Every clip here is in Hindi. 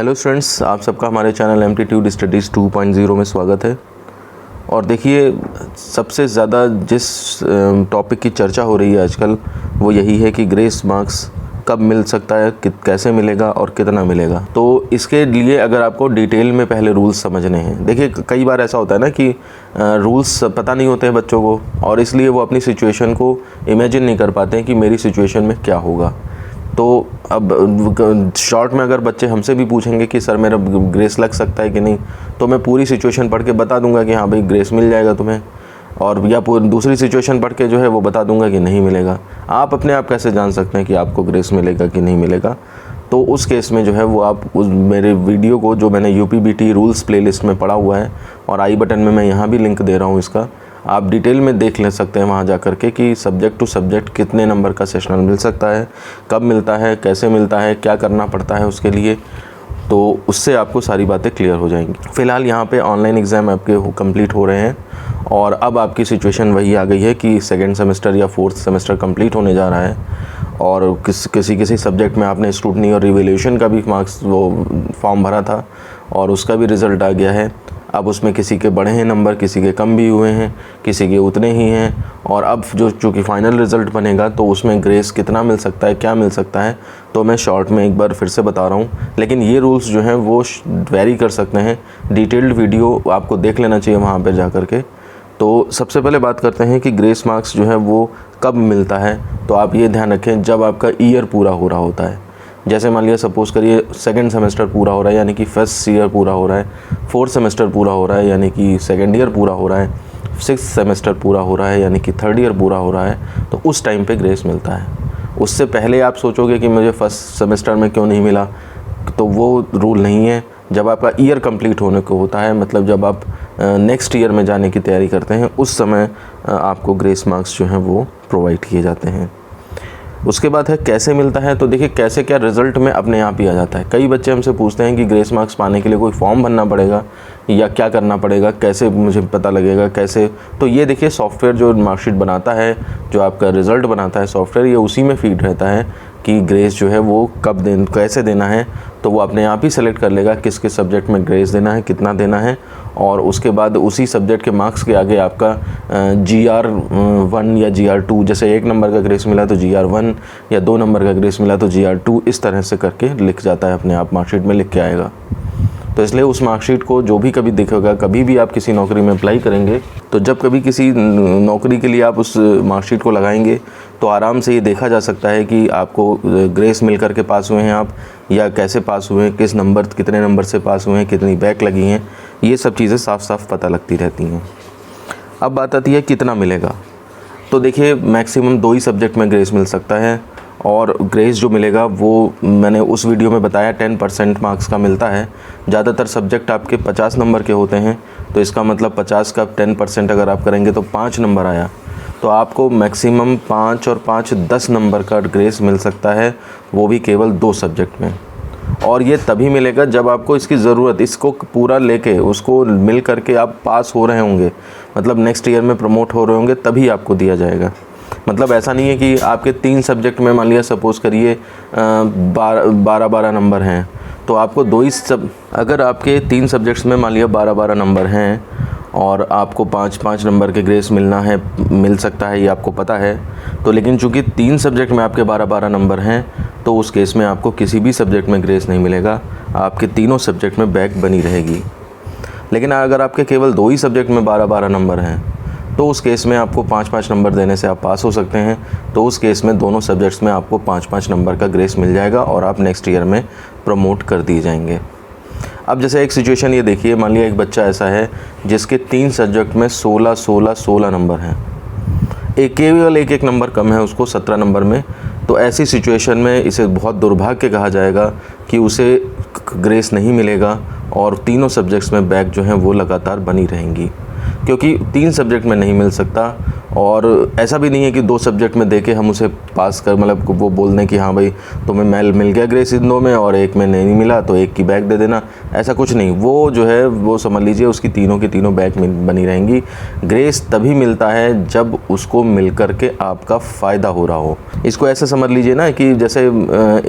हेलो स्टूडेंट्स, आप सबका हमारे चैनल एप्टीट्यूड स्टडीज़ 2.0 में स्वागत है। और देखिए, सबसे ज़्यादा जिस टॉपिक की चर्चा हो रही है आजकल वो यही है कि ग्रेस मार्क्स कब मिल सकता है, कैसे मिलेगा और कितना मिलेगा। तो इसके लिए अगर आपको डिटेल में पहले रूल्स समझने हैं। देखिए, कई बार ऐसा होता है ना कि रूल्स पता नहीं होते हैं बच्चों को, और इसलिए वो अपनी सिचुएशन को इमेजिन नहीं कर पाते हैं कि मेरी सिचुएशन में क्या होगा। तो अब शॉर्ट में अगर बच्चे हमसे भी पूछेंगे कि सर मेरा ग्रेस लग सकता है कि नहीं, तो मैं पूरी सिचुएशन पढ़ के बता दूंगा कि हाँ भाई ग्रेस मिल जाएगा तुम्हें, और या दूसरी सिचुएशन पढ़ के जो है वो बता दूंगा कि नहीं मिलेगा। आप अपने आप कैसे जान सकते हैं कि आपको ग्रेस मिलेगा कि नहीं मिलेगा? तो उस केस में जो है वो आप मेरे वीडियो को, जो मैंने यूपीबीटी रूल्स प्लेलिस्ट में पढ़ा हुआ है, और आई बटन में मैं यहाँ भी लिंक दे रहा हूँ इसका, आप डिटेल में देख ले सकते हैं वहाँ जा कर के कि सब्जेक्ट टू सब्जेक्ट कितने नंबर का सेशनल मिल सकता है, कब मिलता है, कैसे मिलता है, क्या करना पड़ता है उसके लिए। तो उससे आपको सारी बातें क्लियर हो जाएंगी। फ़िलहाल यहाँ पे ऑनलाइन एग्ज़ाम आपके कंप्लीट हो रहे हैं, और अब आपकी सिचुएशन वही आ गई है कि सेकेंड सेमेस्टर या फोर्थ सेमेस्टर कंप्लीट होने जा रहा है, और किसी सब्जेक्ट में आपने स्क्रूटनी और रिवैल्यूएशन का भी मार्क्स वो फॉर्म भरा था और उसका भी रिज़ल्ट आ गया है। अब उसमें किसी के बढ़े हैं नंबर, किसी के कम भी हुए हैं, किसी के उतने ही हैं, और अब जो चूँकि फ़ाइनल रिज़ल्ट बनेगा तो उसमें ग्रेस कितना मिल सकता है, क्या मिल सकता है, तो मैं शॉर्ट में एक बार फिर से बता रहा हूँ। लेकिन ये रूल्स जो हैं वो वेरी कर सकते हैं। डिटेल्ड वीडियो आपको देख लेना चाहिए वहाँ पर जा कर के। तो सबसे पहले बात करते हैं कि ग्रेस मार्क्स जो है वो कब मिलता है। तो आप ये ध्यान रखें, जब आपका ईयर पूरा हो रहा होता है। जैसे मान लिया सपोज़ करिए सेकंड सेमेस्टर पूरा हो रहा है यानी कि फर्स्ट ईयर पूरा हो रहा है, फोर्थ सेमेस्टर पूरा हो रहा है यानी कि सेकंड ईयर पूरा हो रहा है, सिक्स्थ सेमेस्टर पूरा हो रहा है यानी कि थर्ड ईयर पूरा हो रहा है, तो उस टाइम पे ग्रेस मिलता है। उससे पहले आप सोचोगे कि मुझे फर्स्ट सेमेस्टर में क्यों नहीं मिला, तो वो रूल नहीं है। जब आपका ईयर कंप्लीट होने को होता है, मतलब जब आप नेक्स्ट ईयर में जाने की तैयारी करते हैं, उस समय आपको ग्रेस मार्क्स जो हैं वो प्रोवाइड किए जाते हैं। उसके बाद है कैसे मिलता है। तो देखिए, कैसे क्या रिज़ल्ट में अपने आप ही आ जाता है। कई बच्चे हमसे पूछते हैं कि ग्रेस मार्क्स पाने के लिए कोई फॉर्म भरना पड़ेगा या क्या करना पड़ेगा, कैसे मुझे पता लगेगा, कैसे। तो ये देखिए, सॉफ्टवेयर जो मार्कशीट बनाता है, जो आपका रिज़ल्ट बनाता है सॉफ्टवेयर, ये उसी में फीड रहता है कि ग्रेस जो है वो कब कैसे देना है। तो वो अपने आप ही सेलेक्ट कर लेगा किस किस सब्जेक्ट में ग्रेस देना है, कितना देना है, और उसके बाद उसी सब्जेक्ट के मार्क्स के आगे आपका GR1 या GR2, जैसे 1 नंबर का ग्रेस मिला तो GR1, या 2 नंबर का ग्रेस मिला तो GR2, इस तरह से करके लिख जाता है, अपने आप मार्कशीट में लिख के आएगा। तो इसलिए उस मार्कशीट को जो भी कभी दिखेगा, कभी भी आप किसी नौकरी में अप्लाई करेंगे, तो जब कभी किसी नौकरी के लिए आप उस मार्कशीट को लगाएंगे तो आराम से ये देखा जा सकता है कि आपको ग्रेस मिल कर के पास हुए हैं आप, या कैसे पास हुए हैं, किस नंबर, कितने नंबर से पास हुए हैं, कितनी बैक लगी हैं, ये सब चीज़ें साफ साफ पता लगती रहती हैं। अब बात आती है कितना मिलेगा। तो देखिए, मैक्सिमम 2 ही सब्जेक्ट में ग्रेस मिल सकता है, और ग्रेस जो मिलेगा वो मैंने उस वीडियो में बताया 10% मार्क्स का मिलता है। ज़्यादातर सब्जेक्ट आपके 50 नंबर के होते हैं, तो इसका मतलब 50 का 10% अगर आप करेंगे तो 5 नंबर आया, तो आपको मैक्सिमम 5 और 5 10 नंबर का ग्रेस मिल सकता है, वो भी केवल 2 सब्जेक्ट में। और ये तभी मिलेगा जब आपको इसकी ज़रूरत, इसको पूरा लेके उसको मिल करके आप पास हो रहे होंगे, मतलब नेक्स्ट ईयर में प्रमोट हो रहे होंगे, तभी आपको दिया जाएगा। मतलब ऐसा नहीं है कि आपके 3 सब्जेक्ट में मान लिया सपोज़ करिए 12 नंबर हैं, तो आपको 2 ही अगर आपके 3 सब्जेक्ट्स में मान लिया 12 नंबर हैं और आपको 5 नंबर के ग्रेस मिल सकता है, ये आपको पता है। तो लेकिन चूँकि 3 सब्जेक्ट में आपके 12 नंबर हैं, तो उस केस में आपको किसी भी सब्जेक्ट में ग्रेस नहीं मिलेगा, आपके तीनों सब्जेक्ट में बैक बनी रहेगी। लेकिन अगर आपके केवल 2 ही सब्जेक्ट में 12 नंबर हैं, तो उस केस में आपको 5 नंबर देने से आप पास हो सकते हैं। तो उस केस में दोनों सब्जेक्ट्स में आपको 5 नंबर का ग्रेस मिल जाएगा, और आप नेक्स्ट ईयर में प्रमोट कर दिए जाएंगे। अब जैसे एक सिचुएशन ये देखिए, मान लिया एक बच्चा ऐसा है जिसके 3 सब्जेक्ट में 16 नंबर हैं, केवल एक नंबर कम है उसको 17 नंबर में। तो ऐसी सिचुएशन में इसे बहुत दुर्भाग्य कहा जाएगा कि उसे ग्रेस नहीं मिलेगा, और तीनों सब्जेक्ट्स में बैक जो हैं वो लगातार बनी रहेंगी। क्योंकि 3 सब्जेक्ट में नहीं मिल सकता। और ऐसा भी नहीं है कि 2 सब्जेक्ट में देके हम उसे पास कर, मतलब वो बोल दें कि हाँ भाई तुम्हें मेल मिल गया ग्रेस इन 2 में और 1 में नहीं मिला तो 1 की बैक दे देना, ऐसा कुछ नहीं। वो जो है वो समझ लीजिए उसकी तीनों की तीनों बैक बनी रहेंगी। ग्रेस तभी मिलता है जब उसको मिल कर के आपका फ़ायदा हो रहा हो। इसको ऐसा समझ लीजिए ना कि जैसे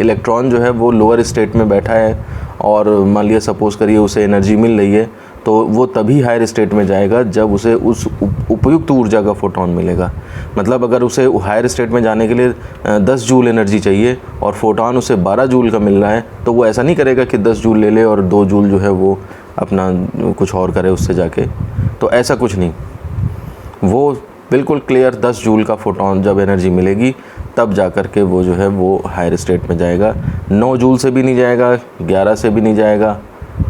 इलेक्ट्रॉन जो है वो लोअर स्टेट में बैठा है और मान लिया सपोज़ करिए उसे एनर्जी मिल रही है, तो वो तभी हायर स्टेट में जाएगा जब उसे उस उपयुक्त ऊर्जा का फोटोन मिलेगा। मतलब अगर उसे हायर स्टेट में जाने के लिए 10 जूल एनर्जी चाहिए और फोटोन उसे 12 जूल का मिल रहा है, तो वो ऐसा नहीं करेगा कि 10 जूल ले ले और 2 जूल जो है वो अपना कुछ और करे उससे जाके, तो ऐसा कुछ नहीं। वो बिल्कुल क्लियर 10 जूल का फोटोन जब एनर्जी मिलेगी तब जा कर के वो जो है वो हायर स्टेट में जाएगा। 9 जूल से भी नहीं जाएगा, 11 से भी नहीं जाएगा,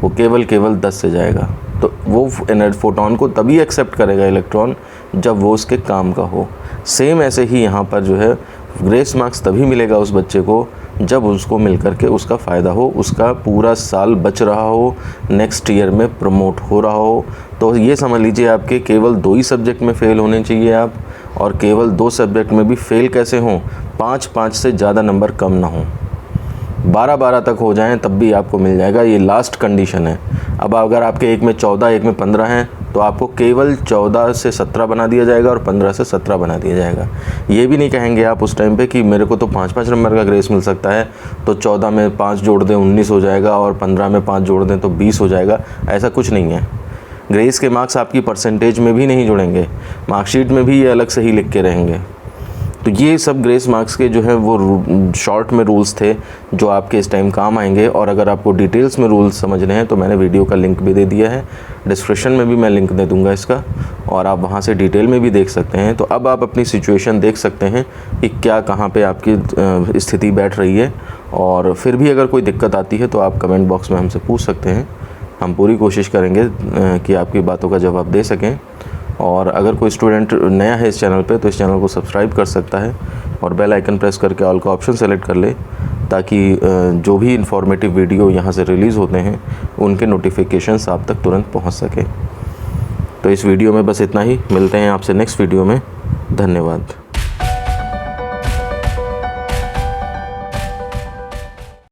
वो केवल 10 से जाएगा। तो वो फोटोन को तभी एक्सेप्ट करेगा इलेक्ट्रॉन जब वो उसके काम का हो। सेम ऐसे ही यहाँ पर जो है ग्रेस मार्क्स तभी मिलेगा उस बच्चे को जब उसको मिल कर के उसका फ़ायदा हो, उसका पूरा साल बच रहा हो, नेक्स्ट ईयर में प्रमोट हो रहा हो। तो ये समझ लीजिए आपके केवल 2 ही सब्जेक्ट में फ़ेल होने चाहिए आप, और केवल 2 सब्जेक्ट में भी फ़ेल कैसे हों, 5 से ज़्यादा नंबर कम ना हों, 12 तक हो जाएं तब भी आपको मिल जाएगा। ये लास्ट कंडीशन है। अब अगर आपके एक में 14 एक में 15 हैं तो आपको केवल 14 से 17 बना दिया जाएगा और 15 से 17 बना दिया जाएगा। ये भी नहीं कहेंगे आप उस टाइम पे कि मेरे को तो 5 नंबर का ग्रेस मिल सकता है, तो 14 में 5 जोड़ दें 19 हो जाएगा और 15 में 5 जोड़ दें तो 20 हो जाएगा। ऐसा कुछ नहीं है। ग्रेस के मार्क्स आपकी परसेंटेज में भी नहीं जुड़ेंगे, मार्कशीट में भी ये अलग से ही लिख के रहेंगे। तो ये सब ग्रेस मार्क्स के जो है वो शॉर्ट में रूल्स थे जो आपके इस टाइम काम आएंगे। और अगर आपको डिटेल्स में रूल्स समझने हैं तो मैंने वीडियो का लिंक भी दे दिया है, डिस्क्रिप्शन में भी मैं लिंक दे दूंगा इसका, और आप वहां से डिटेल में भी देख सकते हैं। तो अब आप अपनी सिचुएशन देख सकते हैं कि क्या कहाँ पे आपकी स्थिति बैठ रही है। और फिर भी अगर कोई दिक्कत आती है तो आप कमेंट बॉक्स में हमसे पूछ सकते हैं, हम पूरी कोशिश करेंगे कि आपकी बातों का जवाब दे सकें। और अगर कोई स्टूडेंट नया है इस चैनल पे तो इस चैनल को सब्सक्राइब कर सकता है और बेल आइकन प्रेस करके ऑल का ऑप्शन सेलेक्ट कर ले, ताकि जो भी इंफॉर्मेटिव वीडियो यहाँ से रिलीज़ होते हैं उनके नोटिफिकेशंस आप तक तुरंत पहुँच सके। तो इस वीडियो में बस इतना ही, मिलते हैं आपसे नेक्स्ट वीडियो में। धन्यवाद।